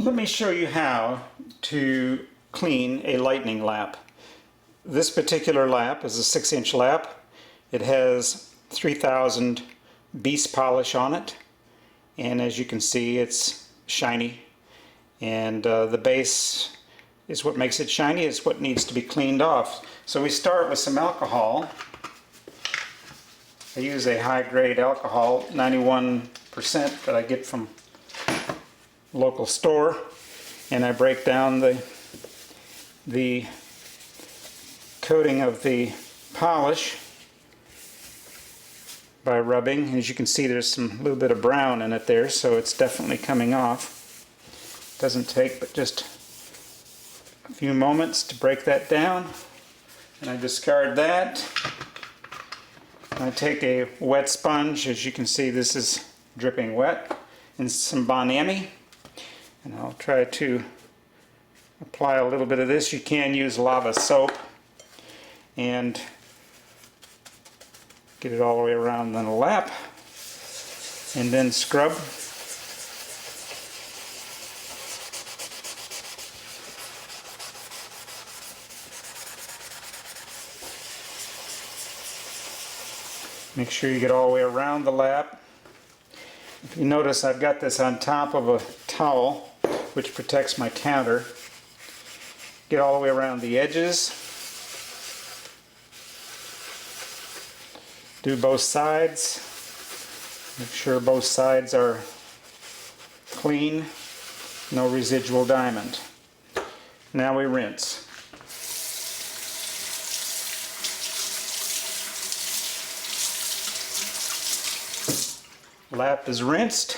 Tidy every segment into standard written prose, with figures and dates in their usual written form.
Let me show you how to clean a lightning lap. This particular lap is a 6-inch lap. It has 3000 Beast polish on it, and as you can see, it's shiny, and the base is what makes it shiny. It's what needs to be cleaned off. So we start with some alcohol. I use a high-grade alcohol, 91% that I get from local store, and I break down the coating of the polish by rubbing. As you can see, there's some little bit of brown in it there, so it's definitely coming off. Doesn't take but just a few moments to break that down, and I discard that. I take a wet sponge. As you can see, this is dripping wet, and some Bon-Ami. And I'll try to apply a little bit of this. You can use lava soap and get it all the way around the lap, and then scrub. Make sure you get all the way around the lap. If you notice, I've got this on top of a towel, which protects my counter. Get all the way around the edges. Do both sides. Make sure both sides are clean, no residual diamond. Now we rinse. Lap is rinsed,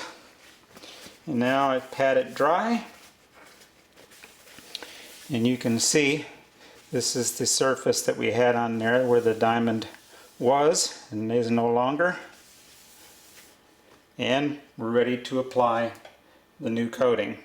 and now I pat it dry, and you can see this is the surface that we had on there where the diamond was and is no longer, and we're ready to apply the new coating.